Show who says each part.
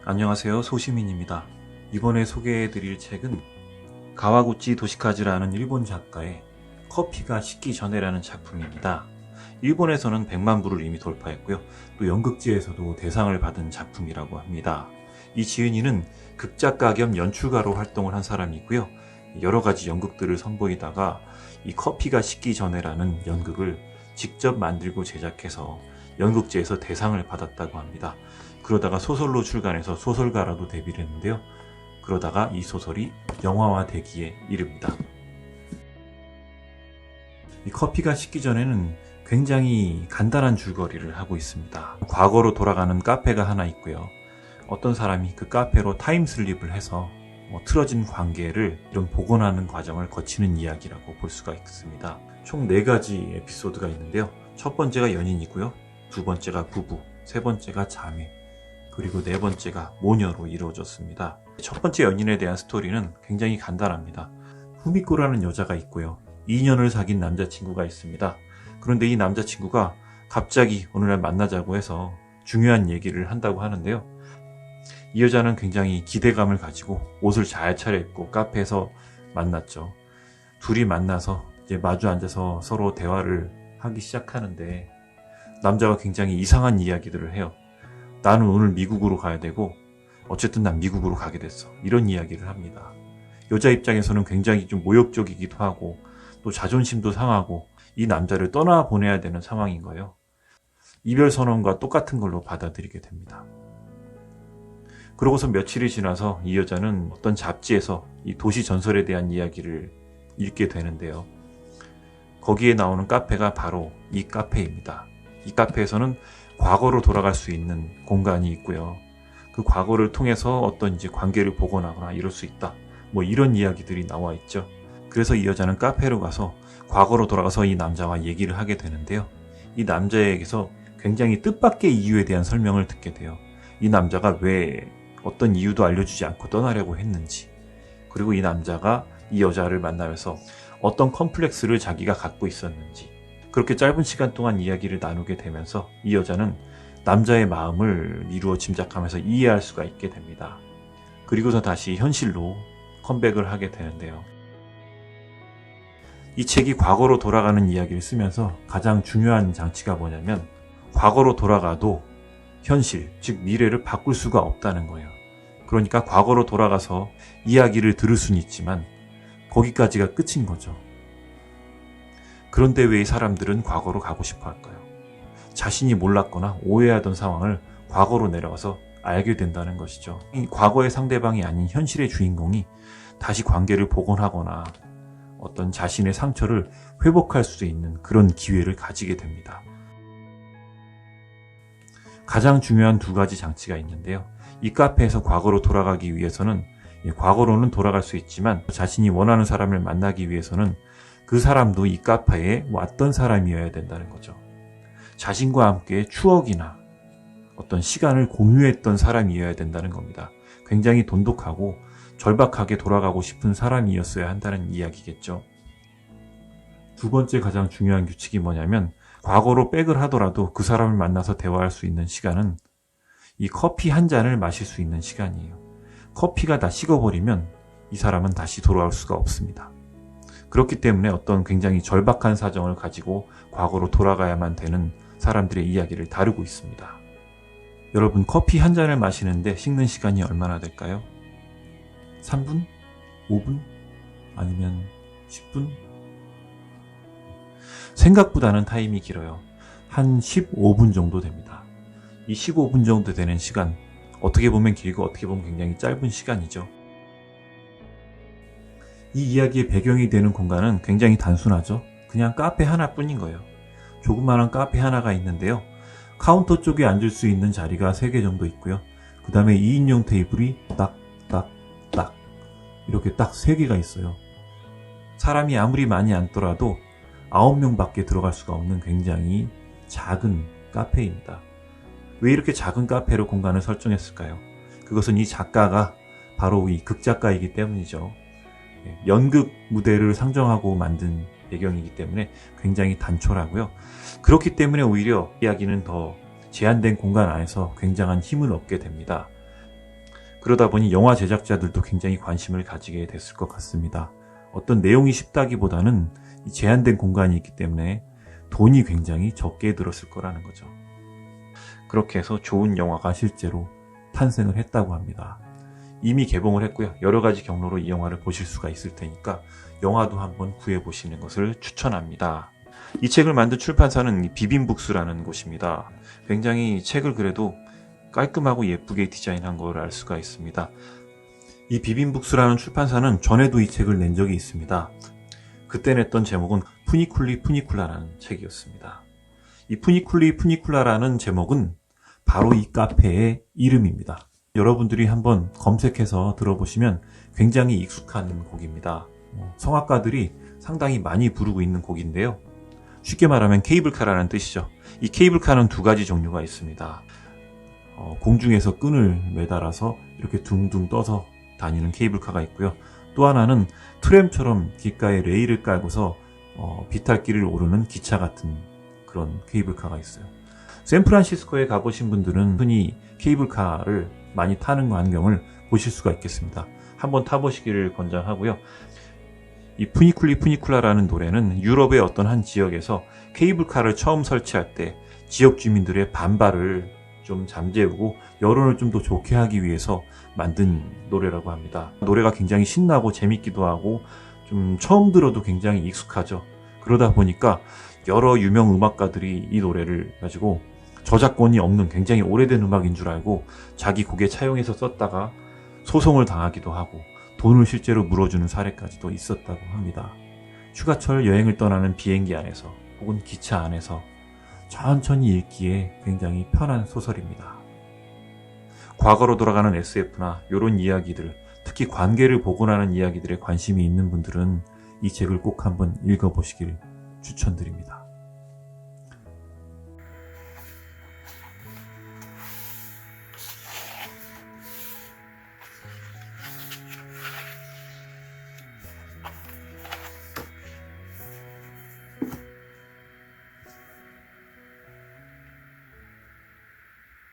Speaker 1: 안녕하세요. 소시민입니다. 이번에 소개해드릴 책은 가와구치 도시카즈라는 일본 작가의 커피가 식기 전에라는 작품입니다. 일본에서는 100만 부를 이미 돌파했고요. 또 연극제에서도 대상을 받은 작품이라고 합니다. 이 지은이는 극작가 겸 연출가로 활동을 한 사람이고요. 여러 가지 연극들을 선보이다가 이 커피가 식기 전에라는 연극을 직접 만들고 제작해서 연극제에서 대상을 받았다고 합니다. 그러다가 소설로 출간해서 소설가라도 데뷔를 했는데요. 그러다가 이 소설이 영화화 되기에 이릅니다. 이 커피가 식기 전에는 굉장히 간단한 줄거리를 하고 있습니다. 과거로 돌아가는 카페가 하나 있고요. 어떤 사람이 그 카페로 타임슬립을 해서 틀어진 관계를 이런 복원하는 과정을 거치는 이야기라고 볼 수가 있습니다. 총 4가지 에피소드가 있는데요. 첫 번째가 연인이고요. 두 번째가 부부, 세 번째가 자매, 그리고 네 번째가 모녀로 이루어졌습니다. 첫 번째 연인에 대한 스토리는 굉장히 간단합니다. 후미코라는 여자가 있고요. 2년을 사귄 남자친구가 있습니다. 그런데 이 남자친구가 갑자기 어느 날 만나자고 해서 중요한 얘기를 한다고 하는데요. 이 여자는 굉장히 기대감을 가지고 옷을 잘 차려입고 카페에서 만났죠. 둘이 만나서 이제 마주 앉아서 서로 대화를 하기 시작하는데 남자가 굉장히 이상한 이야기들을 해요. 나는 오늘 미국으로 가야 되고 어쨌든 난 미국으로 가게 됐어. 이런 이야기를 합니다. 여자 입장에서는 굉장히 좀 모욕적이기도 하고 또 자존심도 상하고 이 남자를 떠나보내야 되는 상황인 거예요. 이별 선언과 똑같은 걸로 받아들이게 됩니다. 그러고서 며칠이 지나서 이 여자는 어떤 잡지에서 이 도시 전설에 대한 이야기를 읽게 되는데요. 거기에 나오는 카페가 바로 이 카페입니다. 이 카페에서는 과거로 돌아갈 수 있는 공간이 있고요. 그 과거를 통해서 어떤 이제 관계를 복원하거나 이럴 수 있다. 이런 이야기들이 나와 있죠. 그래서 이 여자는 카페로 가서 과거로 돌아가서 이 남자와 얘기를 하게 되는데요. 이 남자에게서 굉장히 뜻밖의 이유에 대한 설명을 듣게 돼요. 이 남자가 왜 어떤 이유도 알려주지 않고 떠나려고 했는지, 그리고 이 남자가 이 여자를 만나면서 어떤 컴플렉스를 자기가 갖고 있었는지, 그렇게 짧은 시간 동안 이야기를 나누게 되면서 이 여자는 남자의 마음을 미루어 짐작하면서 이해할 수가 있게 됩니다. 그리고서 다시 현실로 컴백을 하게 되는데요. 이 책이 과거로 돌아가는 이야기를 쓰면서 가장 중요한 장치가 뭐냐면 과거로 돌아가도 현실, 즉 미래를 바꿀 수가 없다는 거예요. 그러니까 과거로 돌아가서 이야기를 들을 수는 있지만 거기까지가 끝인 거죠. 그런데 왜 이 사람들은 과거로 가고 싶어 할까요? 자신이 몰랐거나 오해하던 상황을 과거로 내려가서 알게 된다는 것이죠. 이 과거의 상대방이 아닌 현실의 주인공이 다시 관계를 복원하거나 어떤 자신의 상처를 회복할 수 있는 그런 기회를 가지게 됩니다. 가장 중요한 2가지 장치가 있는데요. 이 카페에서 과거로 돌아가기 위해서는 과거로는 돌아갈 수 있지만 자신이 원하는 사람을 만나기 위해서는 그 사람도 이 카페에 왔던 사람이어야 된다는 거죠. 자신과 함께 추억이나 어떤 시간을 공유했던 사람이어야 된다는 겁니다. 굉장히 돈독하고 절박하게 돌아가고 싶은 사람이었어야 한다는 이야기겠죠. 2번째 가장 중요한 규칙이 뭐냐면 과거로 백을 하더라도 그 사람을 만나서 대화할 수 있는 시간은 이 커피 한 잔을 마실 수 있는 시간이에요. 커피가 다 식어버리면 이 사람은 다시 돌아올 수가 없습니다. 그렇기 때문에 어떤 굉장히 절박한 사정을 가지고 과거로 돌아가야만 되는 사람들의 이야기를 다루고 있습니다. 여러분, 커피 한 잔을 마시는데 식는 시간이 얼마나 될까요? 3분? 5분? 아니면 10분? 생각보다는 타임이 길어요. 한 15분 정도 됩니다. 이 15분 정도 되는 시간, 어떻게 보면 길고 어떻게 보면 굉장히 짧은 시간이죠. 이 이야기의 배경이 되는 공간은 굉장히 단순하죠. 그냥 카페 하나뿐인 거예요. 조그마한 카페 하나가 있는데요. 카운터 쪽에 앉을 수 있는 자리가 3개 정도 있고요. 그 다음에 2인용 테이블이 딱 이렇게 딱 3개가 있어요. 사람이 아무리 많이 앉더라도 9명밖에 들어갈 수가 없는 굉장히 작은 카페입니다. 왜 이렇게 작은 카페로 공간을 설정했을까요? 그것은 이 작가가 바로 이 극작가이기 때문이죠. 연극 무대를 상정하고 만든 배경이기 때문에 굉장히 단촐하고요. 그렇기 때문에 오히려 이야기는 더 제한된 공간 안에서 굉장한 힘을 얻게 됩니다. 그러다 보니 영화 제작자들도 굉장히 관심을 가지게 됐을 것 같습니다. 어떤 내용이 쉽다기보다는 이 제한된 공간이 있기 때문에 돈이 굉장히 적게 들었을 거라는 거죠. 그렇게 해서 좋은 영화가 실제로 탄생을 했다고 합니다. 이미 개봉을 했고요. 여러 가지 경로로 이 영화를 보실 수가 있을 테니까 영화도 한번 구해보시는 것을 추천합니다. 이 책을 만든 출판사는 비빔북스라는 곳입니다. 굉장히 책을 그래도 깔끔하고 예쁘게 디자인한 걸 알 수가 있습니다. 이 비빔북스라는 출판사는 전에도 이 책을 낸 적이 있습니다. 그때 냈던 제목은 푸니쿨리 푸니쿨라라는 책이었습니다. 이 푸니쿨리 푸니쿨라라는 제목은 바로 이 카페의 이름입니다. 여러분들이 한번 검색해서 들어보시면 굉장히 익숙한 곡입니다. 성악가들이 상당히 많이 부르고 있는 곡인데요. 쉽게 말하면 케이블카라는 뜻이죠. 이 케이블카는 두 가지 종류가 있습니다. 공중에서 끈을 매달아서 이렇게 둥둥 떠서 다니는 케이블카가 있고요. 또 하나는 트램처럼 귓가에 레일을 깔고서 비탈길을 오르는 기차 같은 그런 케이블카가 있어요. 샌프란시스코에 가보신 분들은 흔히 케이블카를 많이 타는 광경을 보실 수가 있겠습니다. 한번 타보시기를 권장하고요. 이 푸니쿨리 푸니쿨라라는 노래는 유럽의 어떤 한 지역에서 케이블카를 처음 설치할 때 지역 주민들의 반발을 좀 잠재우고 여론을 좀 더 좋게 하기 위해서 만든 노래라고 합니다. 노래가 굉장히 신나고 재밌기도 하고 좀 처음 들어도 굉장히 익숙하죠. 그러다 보니까 여러 유명 음악가들이 이 노래를 가지고 저작권이 없는 굉장히 오래된 음악인 줄 알고 자기 곡에 차용해서 썼다가 소송을 당하기도 하고 돈을 실제로 물어주는 사례까지도 있었다고 합니다. 휴가철 여행을 떠나는 비행기 안에서 혹은 기차 안에서 천천히 읽기에 굉장히 편한 소설입니다. 과거로 돌아가는 SF나 이런 이야기들, 특히 관계를 복원하는 이야기들에 관심이 있는 분들은 이 책을 꼭 한번 읽어보시길 추천드립니다.